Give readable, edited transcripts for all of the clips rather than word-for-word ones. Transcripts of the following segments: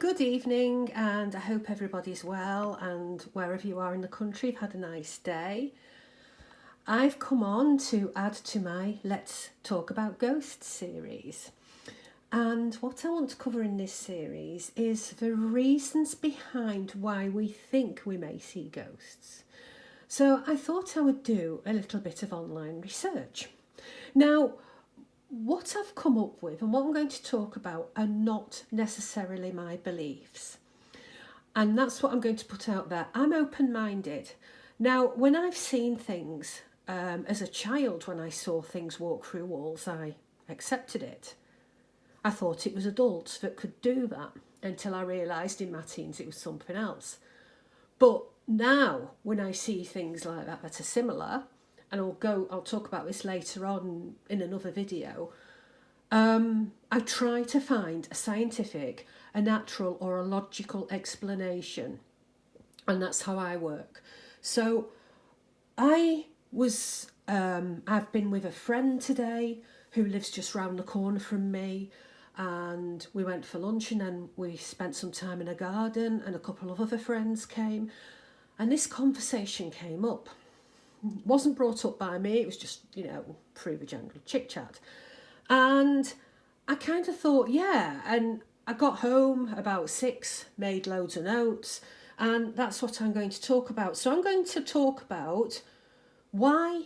Good evening, and I hope everybody's well, and wherever you are in the country, you've had a nice day. I've come on to add to my Let's Talk About Ghosts series. And what I want to cover in this series is the reasons behind why we think we may see ghosts. So I thought I would do a little bit of online research. Now, what I've come up with and what I'm going to talk about are not necessarily my beliefs. And that's what I'm going to put out there. I'm open-minded. Now, when I've seen things, as a child, when I saw things walk through walls, I accepted it. I thought it was adults that could do that until I realised in my teens it was something else. But now, when I see things like that that are similar, and I'll talk about this later on in another video, I try to find a scientific, a natural or a logical explanation. And that's how I work. So I've been with a friend today who lives just round the corner from me, and we went for lunch and then we spent some time in a garden, and a couple of other friends came, and this conversation came up. It wasn't brought up by me, it was just, through the general chit chat. And I kind of thought, yeah, and I got home about 6, made loads of notes, and that's what I'm going to talk about. So I'm going to talk about why,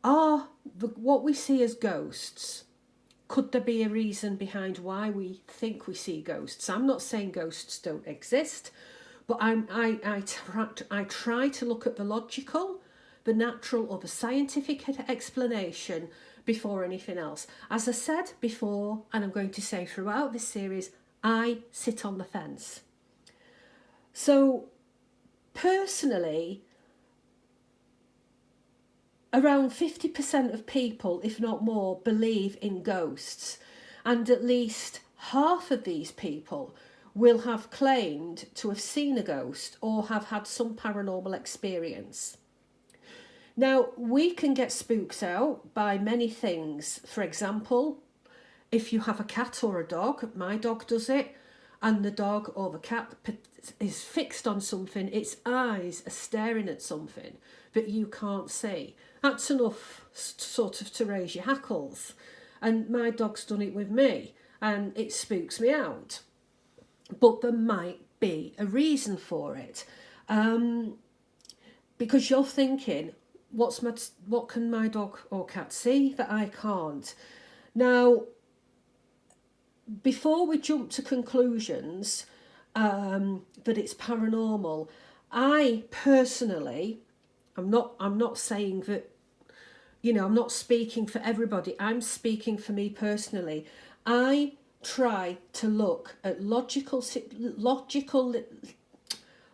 what we see as ghosts, could there be a reason behind why we think we see ghosts? I'm not saying ghosts don't exist, but I try to look at the logical, the natural or the scientific explanation before anything else. As I said before, and I'm going to say throughout this series, I sit on the fence. So personally, around 50% of people, if not more, believe in ghosts, and at least half of these people will have claimed to have seen a ghost or have had some paranormal experience. Now, we can get spooked out by many things. For example, if you have a cat or a dog, my dog does it, and the dog or the cat is fixed on something, its eyes are staring at something that you can't see. That's enough sort of to raise your hackles. And my dog's done it with me, and it spooks me out. But there might be a reason for it. Because you're thinking, what can my dog or cat see that I can't? Now, before we jump to conclusions that it's paranormal, I personally, I'm not saying that, I'm not speaking for everybody. I'm speaking for me personally. I try to look at logical,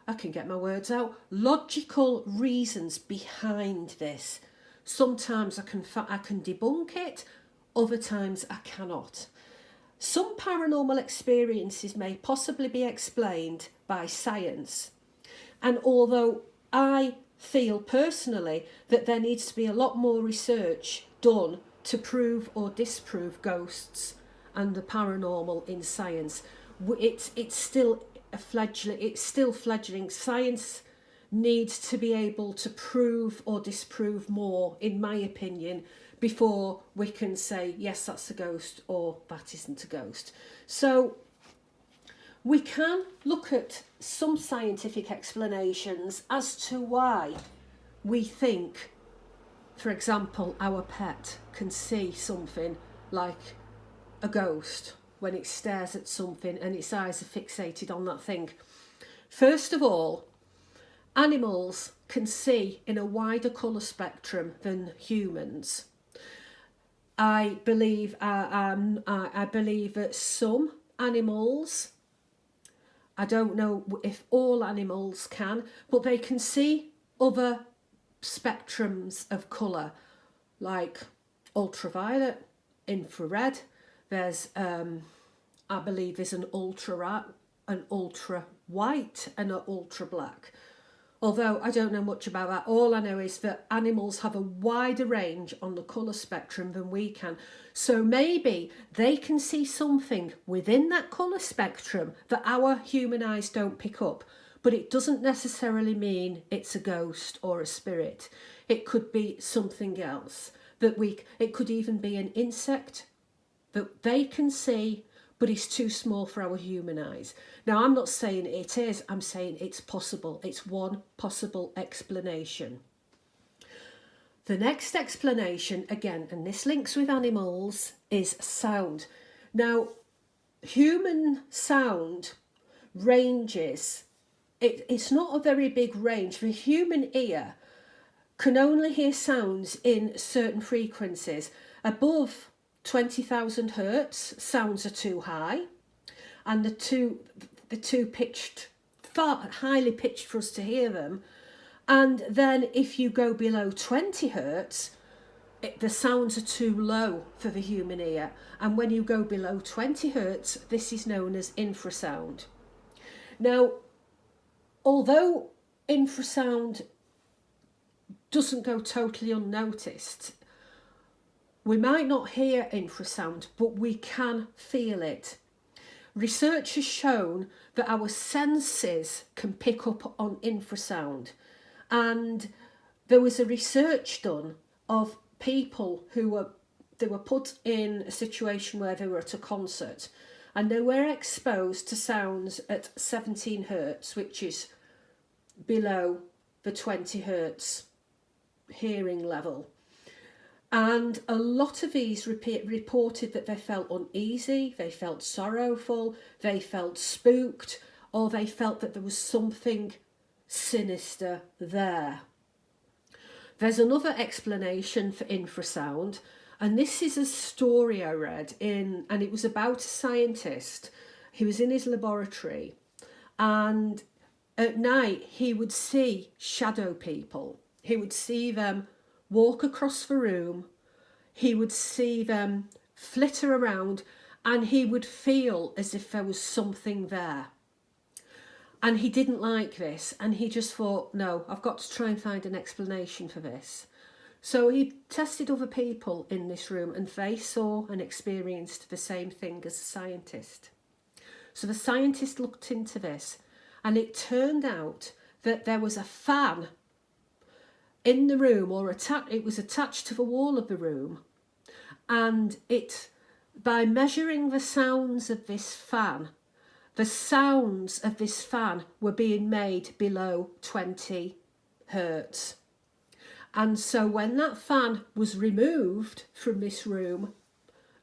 I can get my words out, logical reasons behind this. Sometimes I can debunk it, other times I cannot. Some paranormal experiences may possibly be explained by science. And although I feel personally that there needs to be a lot more research done to prove or disprove ghosts and the paranormal in science, it's still fledgling. Science needs to be able to prove or disprove more, in my opinion, before we can say, yes, that's a ghost or that isn't a ghost. So we can look at some scientific explanations as to why we think, for example, our pet can see something like a ghost when it stares at something and its eyes are fixated on that thing. First of all, animals can see in a wider colour spectrum than humans. I believe that some animals, I don't know if all animals can, but they can see other spectrums of colour, like ultraviolet, infrared. There's, I believe there's an ultra white and an ultra black. Although I don't know much about that. All I know is that animals have a wider range on the colour spectrum than we can. So maybe they can see something within that colour spectrum that our human eyes don't pick up. But it doesn't necessarily mean it's a ghost or a spirit. It could be something else. It could even be an insect that they can see, but it's too small for our human eyes. Now, I'm not saying it is, I'm saying it's possible. It's one possible explanation. The next explanation, again, and this links with animals, is sound. Now, human sound ranges, it's not a very big range. The human ear can only hear sounds in certain frequencies. Above 20,000 hertz, sounds are too high, and the two pitched, far highly pitched for us to hear them. And then if you go below 20 hertz, the sounds are too low for the human ear. And when you go below 20 hertz, this is known as infrasound. Now, although infrasound doesn't go totally unnoticed, we might not hear infrasound, but we can feel it. Research has shown that our senses can pick up on infrasound. And there was a research done of people who were put in a situation where they were at a concert and they were exposed to sounds at 17 hertz, which is below the 20 hertz hearing level. And a lot of these reported that they felt uneasy, they felt sorrowful, they felt spooked, or they felt that there was something sinister there. There's another explanation for infrasound, and this is a story I read and it was about a scientist. He was in his laboratory, and at night he would see shadow people. He would see them walk across the room, he would see them flitter around, and he would feel as if there was something there. And he didn't like this, and he just thought, no, I've got to try and find an explanation for this. So he tested other people in this room, and they saw and experienced the same thing as the scientist. So the scientist looked into this, and it turned out that there was a fan in the room, or it was attached to the wall of the room, and by measuring the sounds of this fan, the sounds of this fan were being made below 20 hertz. And so when that fan was removed from this room,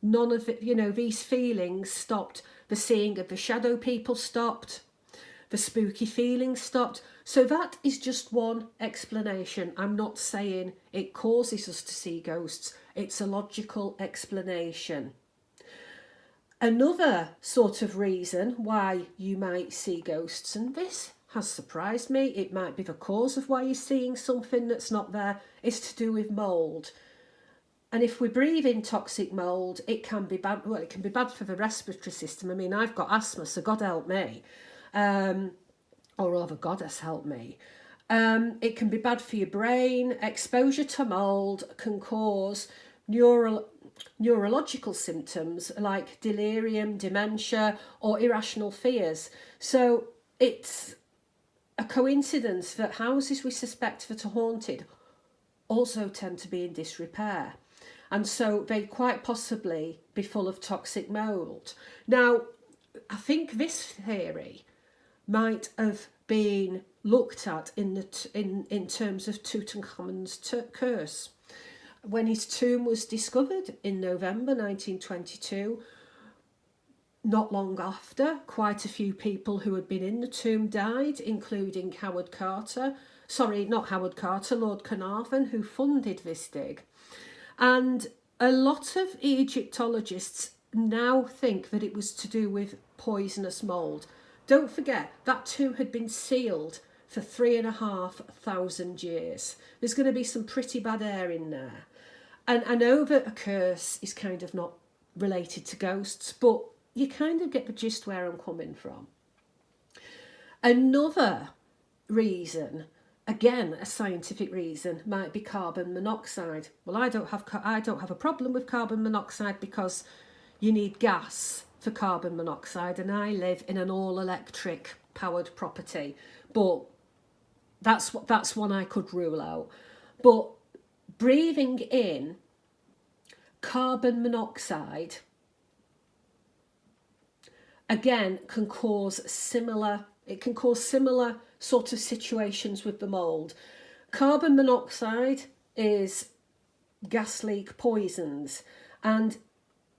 none of it, these feelings stopped. The seeing of the shadow people stopped. The spooky feelings stopped. So that is just one explanation. I'm not saying it causes us to see ghosts. It's a logical explanation. Another sort of reason why you might see ghosts, and this has surprised me, it might be the cause of why you're seeing something that's not there, is to do with mould. And if we breathe in toxic mould, it can be bad. Well, it can be bad for the respiratory system. I mean, I've got asthma, so God help me. Or rather, Goddess help me. It can be bad for your brain. Exposure to mould can cause neurological symptoms like delirium, dementia, or irrational fears. So it's a coincidence that houses we suspect that are haunted also tend to be in disrepair. And so they quite possibly be full of toxic mould. Now, I think this theory might have been looked at in terms of Tutankhamun's curse. When his tomb was discovered in November 1922, not long after, quite a few people who had been in the tomb died, including Lord Carnarvon, who funded this dig. And a lot of Egyptologists now think that it was to do with poisonous mould. Don't forget, that tomb had been sealed for 3,500 years. There's going to be some pretty bad air in there. And I know that a curse is kind of not related to ghosts, but you kind of get the gist where I'm coming from. Another reason again, a scientific reason might be carbon monoxide. Well, I don't have a problem with carbon monoxide because you need gas for carbon monoxide, and I live in an all-electric powered property. But that's one I could rule out. But breathing in carbon monoxide again can cause similar sort of situations with the mold. Carbon monoxide is gas leak poisons, and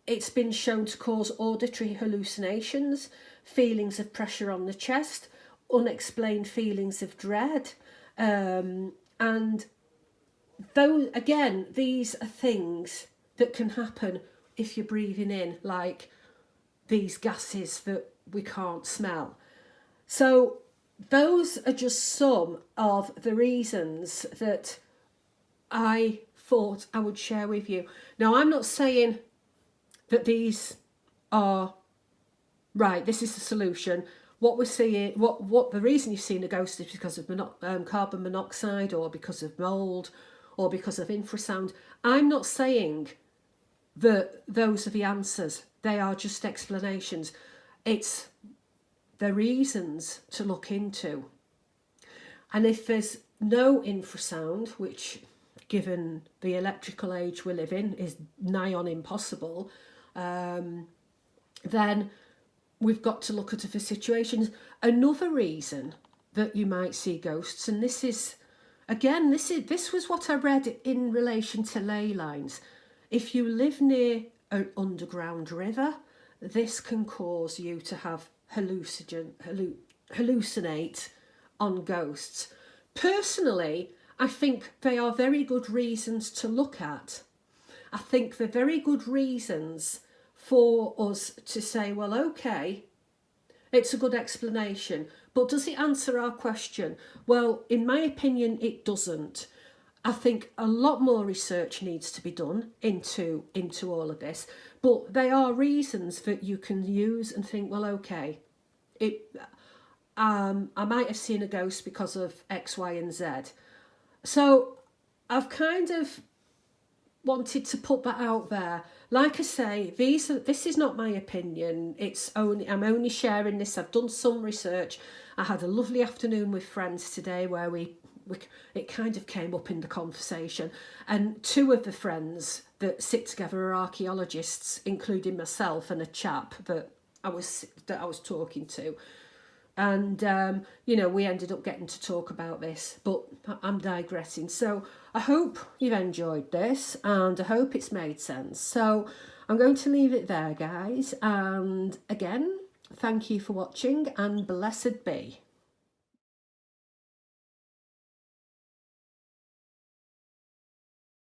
it's been shown to cause auditory hallucinations, feelings of pressure on the chest, unexplained feelings of dread, and though again, these are things that can happen if you're breathing in like these gases that we can't smell. So those are just some of the reasons that I thought I would share with you. Now, I'm not saying that these are right, this is the solution. What we're seeing, what the reason you've seen a ghost is because of carbon monoxide, or because of mold, or because of infrasound. I'm not saying that those are the answers. They are just explanations. It's the reasons to look into. And if there's no infrasound, which given the electrical age we live in is nigh on impossible, then we've got to look at other situations. Another reason that you might see ghosts, and this was what I read in relation to ley lines. If you live near an underground river, this can cause you to have hallucinate on ghosts. Personally, I think they are very good reasons to look at. I think they're very good reasons for us to say, well, okay, it's a good explanation, but does it answer our question? Well, in my opinion, it doesn't. I think a lot more research needs to be done into all of this, but they are reasons that you can use and think, well, okay, I might have seen a ghost because of X, Y, and Z. So I've kind of wanted to put that out there. Like I say, this is not my opinion. I'm only sharing this. I've done some research. I had a lovely afternoon with friends today where it kind of came up in the conversation, and two of the friends that sit together are archaeologists, including myself and a chap that I was talking to. And, we ended up getting to talk about this, but I'm digressing. So I hope you've enjoyed this, and I hope it's made sense. So I'm going to leave it there, guys. And again, thank you for watching, and blessed be.